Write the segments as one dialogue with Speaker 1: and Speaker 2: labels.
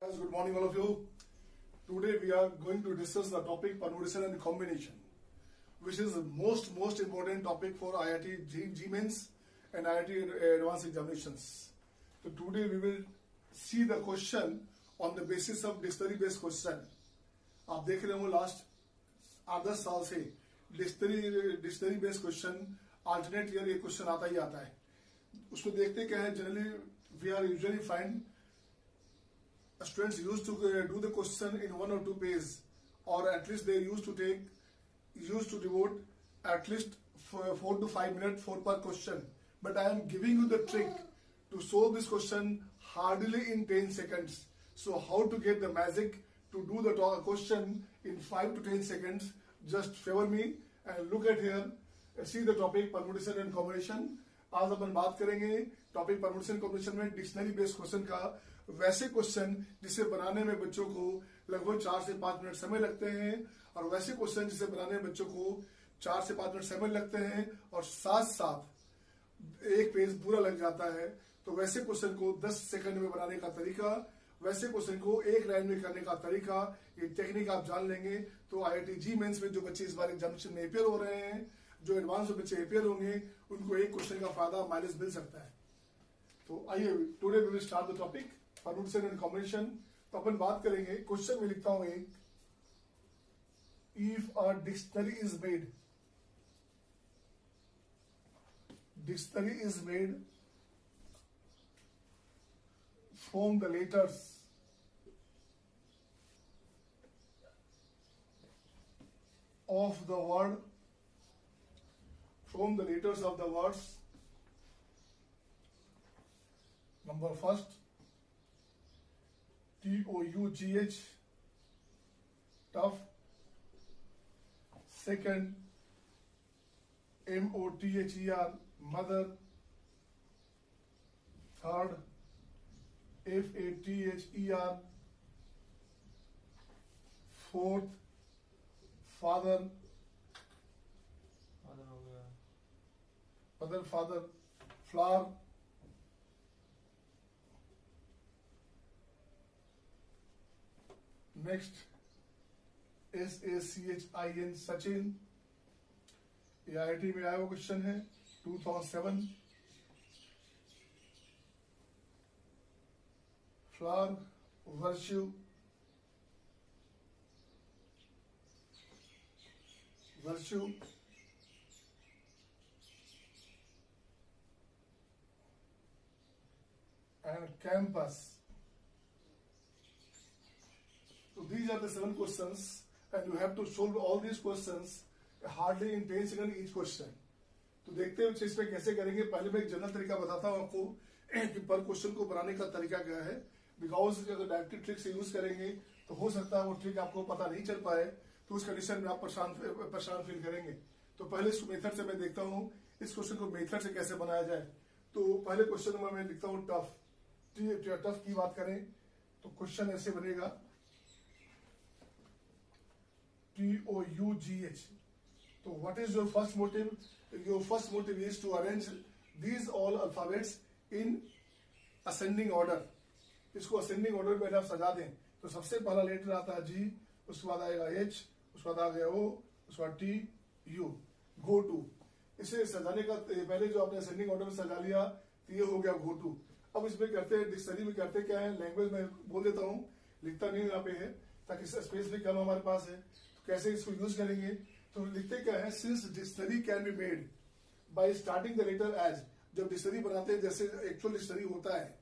Speaker 1: Guys, good morning all of you. Today we are going to discuss the topic permutation and combination, which is the most important topic for IIT G-Mains and IIT Advanced Examinations. So today we will see the question on the basis of dictionary based question. आप देख रहे हो last 8-10 साल से dictionary based question alternate year ये question आता ही आता है. उसमें देखते क्या है, generally we are usually find students used to do the question in 1 or 2 pages, or at least they used to devote at least 4 to 5 minutes for per question. But I am giving you the trick to solve this question hardly in 10 seconds. So how to get the magic to do the question in 5 to 10 seconds? Just favor me and look at here. See the topic permutation and combination. आज अपन बात करेंगे topic permutation combination में dictionary based question का, वैसे question जिसे बनाने में बच्चों को लगभग 4 से 5 मिनट समय लगते हैं, और वैसे क्वेश्चन जिसे बनाने में बच्चों को 4 से 5 मिनट समय लगते हैं और साथ साथ एक पेज पूरा लग जाता है. तो वैसे क्वेश्चन को 10 सेकंड में बनाने का तरीका, वैसे क्वेश्चन को एक लाइन में करने का तरीका, ये टेक्निक आप जान लेंगे तो IIT जी मेंस में जो बच्चे इस बार एग्जामिनेशन में अपियर हो रहे हैं, जो एडवांस में बच्चे अपियर होंगे, उनको एक क्वेश्चन का फायदा माइनस मिल सकता है. तो आइए today we will start the topic permutation and combination. तो अपन बात करेंगे, क्वेश्चन में लिखता हूं एक, if a dictionary is made from the letters of the word, from the letters of the words. Number first, TOUGH, tough. Second, MOTHER, mother. Third, FATHER. Fourth, father, flower. Next, SACHIN, Sachin. ये IIT में आया हुआ question है 2007. Flower, virtue, and campus. So these are the 7 questions and you have to solve all these questions hardly in 10 seconds each question. तो देखते हैं इसमें कैसे करेंगे. पहले मैं एक जनरल तरीका बताता हूं आपको कि पर क्वेश्चन को बनाने का तरीका क्या है. बिकॉज अगर डायरेक्टिव ट्रिक से यूज करेंगे तो हो सकता है वो ट्रिक आपको पता नहीं चल पाए, तो उस कंडीशन में आप परेशान फील करेंगे. तो पहले इस मेथड से मैं देखता हूं इस क्वेश्चन को मेथड से कैसे बनाया जाए. तो पहले क्वेश्चन में मैं लिखता हूं टफ. टफ की बात करें तो क्वेश्चन ऐसे बनेगा, TOUGH. तो what is your first motive? Your first motive is to arrange these all alphabets in ascending order. इसको असेंडिंग ऑर्डर में आप सजा दें. तो सबसे पहला लेटर आता है G, उसके बाद आएगा H, उसके बाद आ गया O, उसके बाद T, U, गो टू. इसे सजाने का पहले जो आपने असेंडिंग ऑर्डर में सजा लिया तो ये हो गया गो टू. अब इसमें करते हैं डिक्शनरी में करते क्या है, लैंग्वेज में बोल देता हूं, लिखता नहीं यहाँ पे है ताकि स्पेस भी कम हमारे पास है. तो कैसे इसको यूज करेंगे, तो लिखते क्या है, since dictionary can be made by starting the letter as. जब डिक्शनरी बनाते हैं जैसे एक्चुअल डिक्शनरी होता है,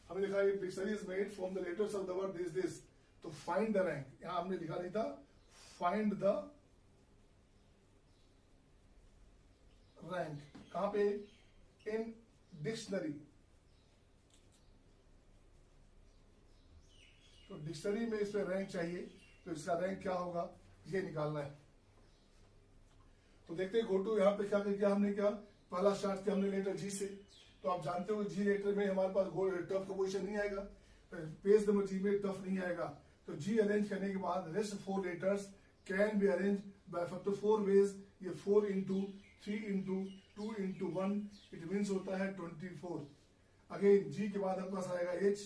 Speaker 1: हमने लिखा है dictionary is made from the letters of the word this. तो फाइंड द रैंक, यहां हमने लिखा नहीं था, फाइंड द रैंक. कहां पे? In dictionary. तो डिक्शनरी में इसमें रैंक चाहिए, तो इसका रैंक क्या होगा ये निकालना है. तो देखते हैं गो टू. यहां पे क्या किया हमने, क्या पहला स्टार्ट किया हमने लेटर जी से. तो आप जानते हो जी लेटर में हमारे पास टफ का पोजिशन नहीं आएगा, पेज नंबर जी में टफ नहीं आएगा. तो जी अरेंज करने के बाद rest 4 letters can be arrange by factor 4 ways. ये 4 into 3 into 2 into 1 it means होता है 24. अगेन जी के बाद आपके पास आएगा एच,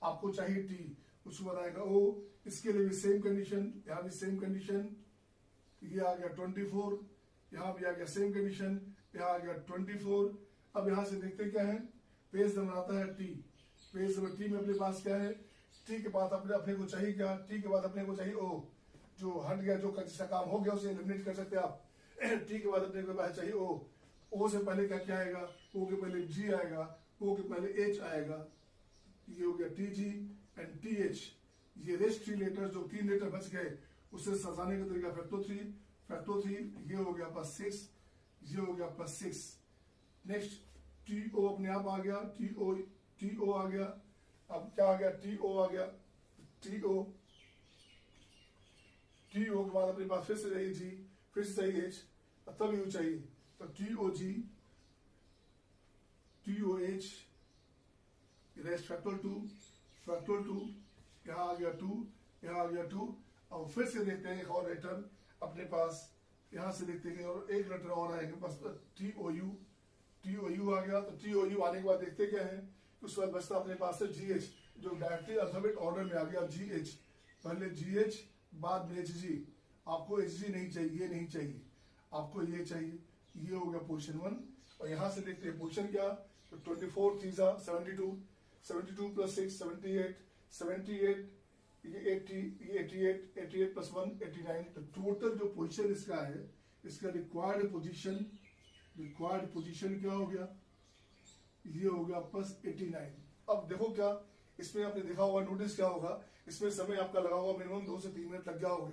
Speaker 1: आपको चाहिए टी. उसके बाद आएगा O, इसके लिए भी सेम कंडीशन, यहाँ भी सेम कंडीशन, ये आ गया 24, यहाँ भी आ गया सेम कंडीशन, यहाँ आ गया 24। अब यहाँ से देखते क्या है, पेज नंबर आता है T, पेज नंबर T में अपने पास क्या है, T के बाद अपने को चाहिए क्या, T के बाद अपने को चाहिए O, जो हट गया, जो जिसका काम हो गया उसे एलिमिनेट कर सकते हैं आप। T के बाद अपने को चाहिए O से पहले क्या क्या आएगा, O के पहले G आएगा, O के पहले H आएगा, ये हो गया TG एंड TH। ये रेस्ट 3 लेटर्स जो 3 लेटर बच गए उसे सजाने का तरीका फैक्टर 3, ये हो गया प्लस 6, ये हो गया प्लस 6। नेक्स्ट TO अपने आप आ गया, TO आ गया। अब क्या आ गया, TO आ गया, TO के बाद अपने पास फिर से चाहिए G, फिर से चाहिए H, तब U चाहिए, तो TOG, TOH, रेस्ट फैक्टर 2, यहाँ आ गया 2, यहाँ आ गया 2। अब फिर से देखते हैं एक और लेटर अपने पास, यहाँ से देखते हैं और एक लेटर और आएगा बस, TOU आ गया। तो TOU आने के बाद देखते क्या है, उसके बाद बचता अपने पास है GH, जो डायरेक्टली अल्फाबेट ऑर्डर में आ गया। अब GH, पहले GH बाद में HG। आपको HG नहीं चाहिए, ये नहीं चाहिए, आपको ये चाहिए। ये हो गया पोजीशन 1। और यहाँ से देखते हैं पोजीशन क्या, तो 24 3 72 प्लस 6 78 ये 80 ये 88 प्लस 1 89। तो टोटल जो पोजीशन इसका है, इसका रिक्वायर्ड पोजीशन क्या हो गया, ये हो गया प्लस 89। अब देखो क्या इसमें आपने देखा होगा, नोटिस क्या होगा, इसमें समय आपका लगा होगा मिनिमम 2 से 3 मिनट लग गया होगा।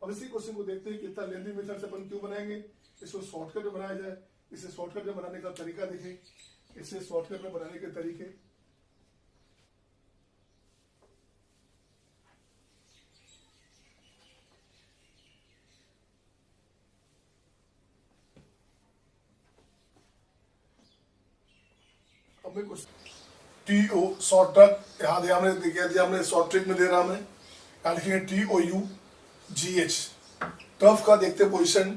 Speaker 1: अब इसी क्वेश्चन को देखते हैं कि इतना लेंथी मेथड से अपन क्यों बनाएंगे, इसको शॉर्टकट में बनाया जाए। इसे शॉर्टकट में बनाने का तरीका देखें, इसे शॉर्टकट में बनाने के तरीके। अब मैं कुछ TO शॉर्ट ट्रिक यहाँ दिया हमने शॉर्ट ट्रिक में दे रहा हमें, यहाँ लिखेंगे TOU GH। टफ का देखते पोजीशन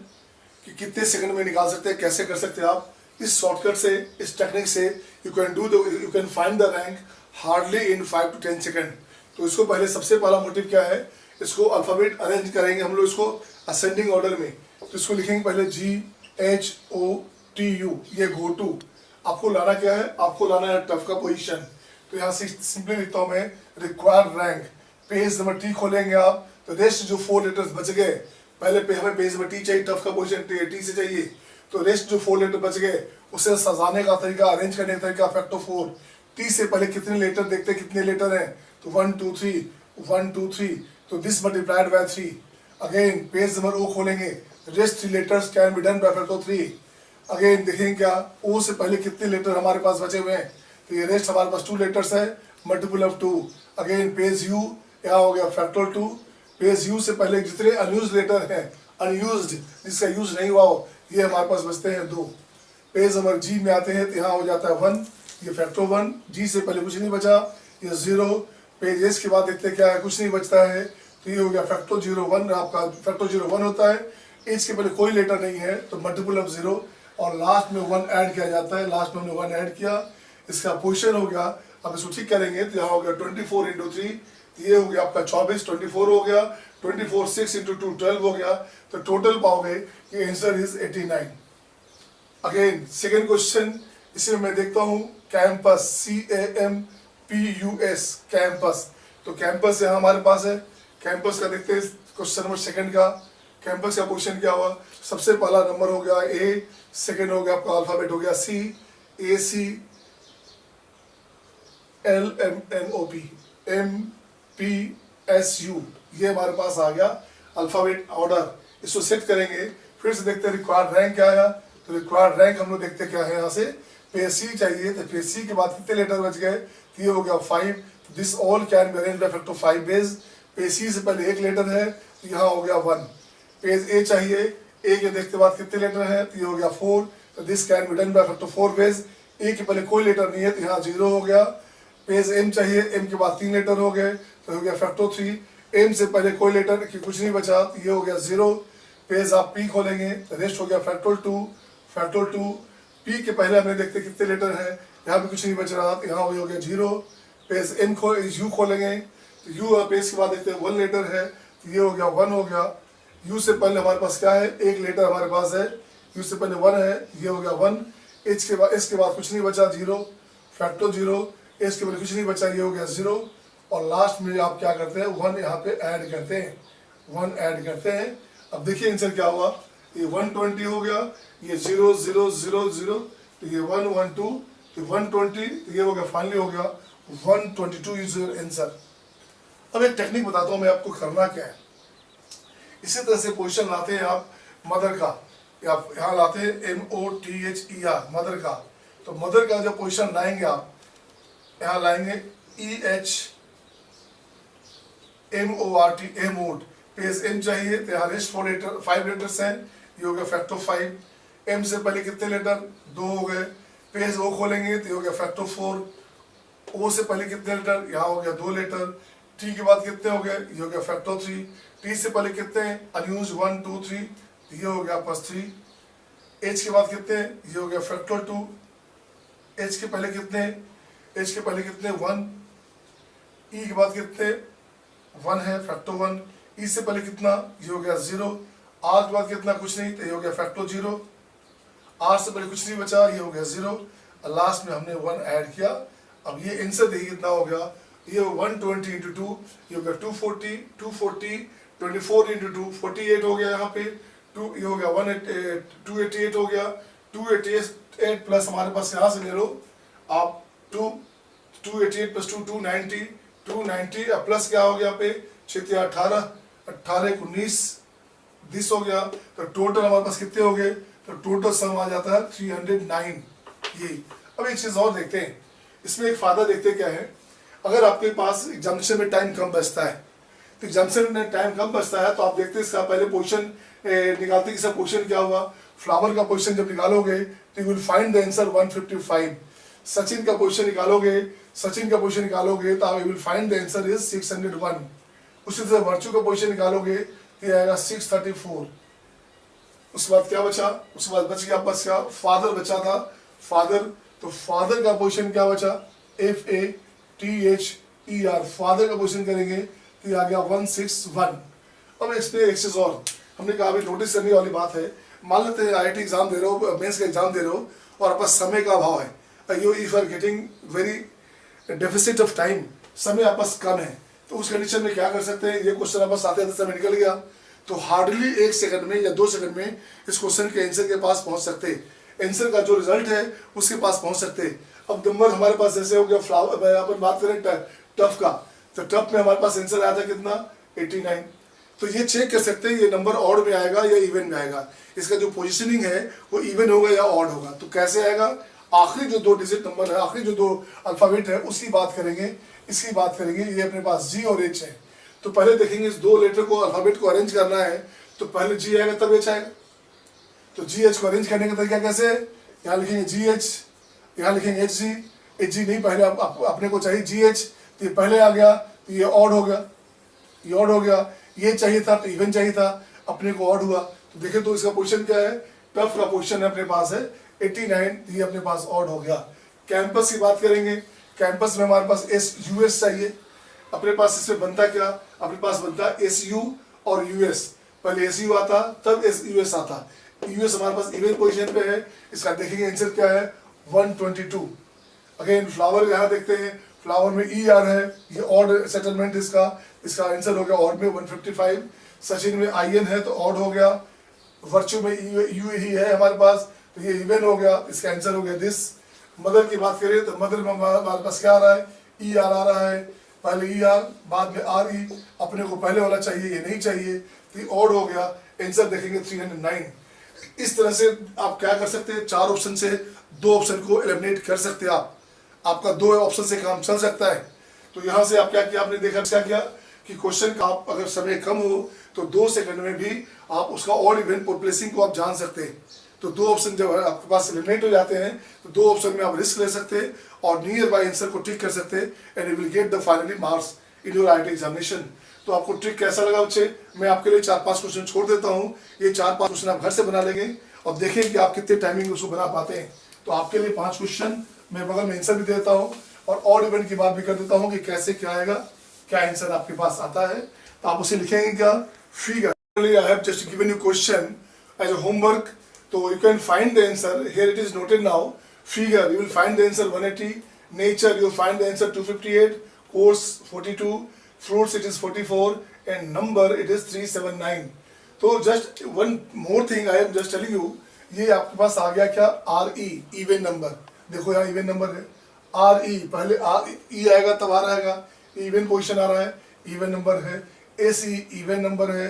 Speaker 1: कि कितने सेकंड में निकाल सकते हैं, कैसे कर सकते हैं आप इस शॉर्टकट से, इस टेक्निक से। You can find the rank hardly in 5 to 10 second. तो इसको पहले सबसे पहला मोटिव क्या है, इसको अल्फाबेट अरेंज करेंगे हम लोग इसको असेंडिंग ऑर्डर में। तो इसको लिखेंगे पहले GHOTU, ये गो टू। आपको लाना क्या है, आपको लाना है टफ का पोजीशन। तो यहाँ से सिंपली लिखता हूँ मैं, required rank, page number T खोलेंगे आप, तो रेस्ट जो 4 लेटर्स बच गए, पहले पे हमें पेज नंबर T चाहिए, टफ का पोजीशन T से चाहिए, तो रेस्ट जो 4 लेटर बच गए उसे सजाने का तरीका, अरेंज करने का तरीका फैक्टर 4। T से पहले कितने लेटर देखते हैं, कितने लेटर हैं, तो 1 2 3, तो this multiplied by 3। Again page number O खोलेंगे, rest 3 letters can be done by factor 3। Again देखेंगे क्या, O से पहले कितने लेटर हमारे पास बचे हुए हैं, तो ये रेस्ट हमारे पास 2 लेटर्स है, multiple of 2। Again page U, यहाँ हो गया फैक्टर 2। पेज U से पहले जितने अनयूज लेटर हैं, अनयूज्ड जिसका यूज नहीं हुआ हो, ये हमारे पास बचते हैं 2। पेज नंबर G में आते हैं तो यहाँ हो जाता है 1, ये फैक्टर 1। G से पहले कुछ नहीं बचा, ये 0। पेज S के बाद देखते हैं क्या है, कुछ नहीं बचता है, तो ये हो गया फैक्टर 01। आपका फैक्टर 01 होता है, H के पहले कोई लेटर नहीं है तो मल्टीपल ऑफ 0, और लास्ट में 1 ऐड किया जाता है। लास्ट में हमने 1 ऐड किया, इसका पोजीशन हो गया। अब इसको ठीक करेंगे तो यहाँ हो गया 24 × 3, ये हो गया आपका 24, 24 हो गया, 24 6 × 2 12 हो गया। तो टोटल पाओगे कि answer is 89। Again second question, इसे मैं देखता हूँ कैंपस, CAMPUS कैंपस। तो कैंपस यहाँ हमारे पास है, कैंपस का देखते हैं क्वेश्चन नंबर 2 का। कैंपस का पोजीशन क्या हुआ, सबसे पहला नंबर हो गया A, सेकेंड हो गया आपका अल्फाबेट हो गया C, ACLMNOP MPSU, ये हमारे पास आ गया अल्फाबेट ऑर्डर। इसको सेट करेंगे, फिर से देखते हैं रिक्वायर्ड रैंक क्या आया। तो रिक्वायर्ड रैंक हम लोग देखते क्या है, यहाँ से पेज C चाहिए, तो पेज C के बाद कितने लेटर बच गए, तो ये हो गया 5। This all can be arranged by factor 5 base. Page C से पहले एक लेटर है, तो यहाँ हो गया 1। पेज A चाहिए, A के देखते बाद कितने लेटर हैं, तो ये हो गया 4। तो this can be done by factor 4 base. A के पहले कोई लेटर नहीं है, तो यहाँ 0 हो गया। पेज M चाहिए, M के बाद 3 लेटर हो गए, तो हो गया फैक्टर 3। M से पहले कोई लेटर की कुछ नहीं बचा, तो ये हो गया 0। पेज आप P खोलेंगे, तो रेस्ट हो गया फैक्टर 2। P के पहले हमें देखते कितने लेटर हैं, यहाँ भी कुछ नहीं बच रहा, तो यहाँ हो गया 0। पेज U खोलेंगे, तो यू पेज के बाद देखते हैं 1 लेटर है, तो ये हो गया 1 हो गया। यू से पहले हमारे पास क्या है, 1 लेटर हमारे पास है, यू से पहले 1 है, ये हो गया 1। एच के बाद, इसके बाद कुछ नहीं बचा, 0 फैक्टो 0, एच के बाद कुछ नहीं बचा, ये हो गया 0। और लास्ट में आप क्या करते हैं, 1 यहाँ पे ऐड करते हैं, 1 ऐड करते हैं। अब देखिए आंसर क्या हुआ, ये 120 हो गया, ये 0 0 0 0, तो ये 1 1 2, तो 120, तो ये हो गया, फाइनली हो गया 122 इज योर आंसर। अब एक टेक्निक बताता हूँ मैं आपको करना क्या है। इसी तरह से पोजीशन लाते हैं आप मदर का, या यहाँ लाते हैं MOTHER मदर का। तो मदर का जब पोजीशन लाएंगे आप, यहाँ लाएंगे EHMORT एमोट, पेज M चाहिए, तो यहाँ रेस्ट 5 लेटर्स हैं, ये हो गया फैक्टर 5। M से पहले कितने लेटर, 2 हो गए, पेज O खोलेंगे तो ये हो गया फैक्टर 4। O से पहले कितने लेटर, यहाँ हो गया 2 लेटर। T के बाद कितने हो गए, ये हो गया फैक्टर 3। T से पहले कितने हैं, अनयूज 1 2 3, ये हो गया प्लस 3। H के बाद कितने, ये हो गया फैक्टर 2। H के पहले कितने, H के पहले कितने 1। E के बाद कितने 1 है, फैक्टर 1। E से पहले कितना, ये हो गया 0। R के बाद कितना, कुछ नहीं, तो ये हो गया फैक्टर 0। R से पहले कुछ नहीं बचा, ये हो गया 0। और लास्ट में हमने 1 ऐड किया। अब ये आंसर देखिए कितना हो गया, ये 120 इंटू 2, ये हो गया 240, 240 24 इंटू 2 48 हो गया, यहाँ पे 2, ये हो गया 288 हो गया। 288 प्लस हमारे पास यहाँ से ले लो आप 288 प्लस 2 290, 290 अब प्लस क्या हो गया, यहाँ पे 6 18, 18 19 20 हो गया। तो टोटल हमारे पास कितने हो गए, तो टोटल सम आ जाता है 309। ये अब एक चीज और देखते हैं, इसमें एक फायदा देखते हैं क्या है। अगर आपके पास एग्जामिनेशन में टाइम कम बचता है, तो एग्जामिनेशन में टाइम कम बचता है, तो आप देखते हैं इसका पहले पोजीशन निकालते हैं, इसका पोजीशन क्या हुआ। फ्लावर का पोजीशन जब निकालोगे तो you will find the answer 155। Sachin का पोजीशन निकालोगे, सचिन का पोजीशन निकालोगे तो you will find the answer is 601। उसी तरह वर्चू का पोजीशन निकालोगे तो ये आएगा 634। उसके बाद क्या बचा, उसके बाद बच गया आपका क्या, फादर बचा था, फादर। तो फादर का पोजीशन क्या बचा, FATHER, फादर का पोजीशन करेंगे तो ये आ गया 161। अब इसमें एक चीज और हमने कहा, अभी नोटिस करने वाली बात है। मान लेते हैं IIT एग्जाम दे रहे हो, मेंस का एग्जाम दे रहे हो, और आपका समय का अभाव है, you if are getting very deficit of time, समय आपके पास कम है, तो उस कंडीशन में क्या कर सकते हैं, ये क्वेश्चन आपस आते आते समय निकल गया, तो हार्डली 1 सेकंड में या 2 सेकंड में इस क्वेश्चन के आंसर के पास पहुंच सकते, आंसर का जो रिजल्ट है उसके पास पहुंच सकते। अब नंबर हमारे पास जैसे हो गया फ्लावर, अपन बात करें टफ का, तो टफ में हमारे पास आंसर आया था कितना, 89। तो ये चेक कर सकते हैं ये नंबर ऑड में आएगा या इवन में आएगा, इसका जो पोजिशनिंग है वो इवन होगा या ऑड होगा। तो कैसे आएगा, आखिरी जो 2 डिजिट नंबर है, आखिरी जो 2 अल्फाबेट है उसकी बात करेंगे, इसकी बात करेंगे। ये अपने पास G और H है, तो पहले देखेंगे इस 2 लेटर को, अल्फाबेट को अरेंज करना है, तो पहले G आएगा तब H आएगा। तो GH को अरेंज करने का तरीका कैसे है, यहाँ लिखेंगे GH, यहाँ लिखेंगे HG, HG नहीं, पहले अपने को चाहिए GH, तो ये पहले आ गया, तो ये ऑड हो गया, ये ऑड हो गया। ये चाहिए था तो इवन चाहिए था, अपने को ऑड हुआ। तो देखें तो इसका पोजीशन क्या है, टफ का पोजीशन है अपने पास है 89, ये अपने पास ऑड हो गया। कैंपस की बात करेंगे, कैंपस में हमारे पास SUS चाहिए, अपने पास इसमें बनता क्या, अपने पास बनता SU और US, पहले SU आता तब SUS आता, US हमारे पास इवन पोजीशन पे है। इसका देखेंगे आंसर क्या है, 122। अगेन फ्लावर यहाँ देखते हैं, फ्लावर में ER है, ये ऑड सेटलमेंट इसका आंसर हो गया ऑड में 155। सचिन में IN है तो ऑड हो गया, वर्चू में U ही है हमारे पास, तो ये इवन हो गया, इसका आंसर हो गया दिस। मदर की बात करें तो मदर में हमारे पास क्या आ रहा है, ER आ रहा है, पहले ER बाद में RE, अपने को पहले वाला चाहिए, ये नहीं चाहिए, तो ये ऑड हो गया, आंसर देखेंगे 309। इस तरह से आप क्या कर सकते हैं, 4 ऑप्शन से 2 ऑप्शन को एलिमिनेट कर सकते हैं आप, आपका 2 ऑप्शन से काम चल सकता है। तो यहाँ से आप क्या किया, आपने देखा क्या किया कि क्वेश्चन का आप अगर समय कम हो तो 2 सेकंड में भी आप उसका ऑड इवन प्लेसिंग को आप जान सकते हैं। तो 2 ऑप्शन जब आपके पास एलिमिनेट हो जाते हैं तो 2 ऑप्शन में आप रिस्क ले सकते हैं और नियर बाय आंसर को टिक कर सकते हैं, and you will get the finally marks in your IIT examination. तो आपको ट्रिक कैसा लगा बच्चे, मैं आपके लिए 4-5 क्वेश्चन छोड़ देता हूँ, ये 4-5 क्वेश्चन आप घर से बना लेंगे और देखें कि आप कितने टाइमिंग उसको बना पाते हैं। तो आपके लिए 5 क्वेश्चन मैं बगल में आंसर भी देता हूँ और ऑड इवन की बात भी कर देता हूँ कि कैसे क्या आएगा। क्या आंसर आपके पास आता है, तो आप उसे लिखेंगे क्या, figure. I have just given you question as a homework, so you can find the answer. Here it is noted now. Figure, you will find the answer 180. Nature, you will find the answer 258. Course 42. Fruits, it is 44. And number, it is 379. तो just one more thing I am just telling you. ये आपके पास आ गया क्या, RE, even number. देखो यहाँ even number है, RE, पहले E आएगा तब आ रहेगा, इवन पोजिशन आ रहा है, इवन नंबर है। SE, इवन नंबर है।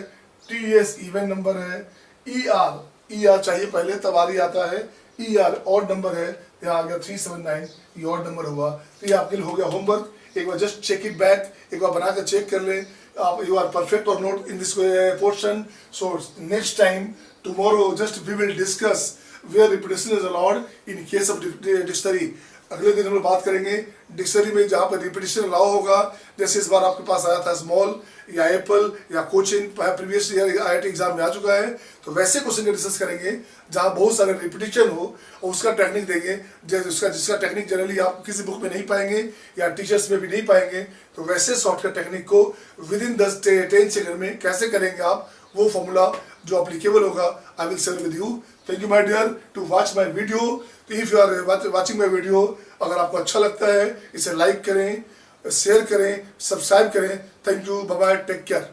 Speaker 1: TS, इवन नंबर है। ER चाहिए पहले तब RE आता है। ER ऑड नंबर है, यहाँ आ गया 379, ये ऑड नंबर हुआ। तो ये आपके लिए हो गया होमवर्क। एक बार जस्ट चेक इट बैक, एक बार बना कर चेक कर लें आप, you are perfect or not in this portion. So next time tomorrow just we will discuss where repetition is allowed in case of dictionary. अगले दिन हम लोग बात करेंगे डिक्शनरी में जहाँ पर रिपीटेशन अलाउ होगा, जैसे इस बार आपके पास आया था स्मॉल या एप्पल या coaching, previous year IIT exam में आ चुका है, तो वैसे क्वेश्चन का डिस्कस करेंगे जहाँ बहुत सारे रिपीटेशन हो और उसका टेक्निक देंगे, जिसका टेक्निक जनरली आप किसी बुक में नहीं पाएंगे या टीचर्स में भी नहीं पाएंगे। तो वैसे शॉर्टकट टेक्निक को विद इन 10 सेकंड में कैसे करेंगे आप, वो फॉर्मूला जो अप्लीकेबल होगा I will share with you. Thank you my dear to watch my video. तो if you are watching my video, अगर आपको अच्छा लगता है इसे लाइक करें, शेयर करें, सब्सक्राइब करें। Thank you, bye bye, take care.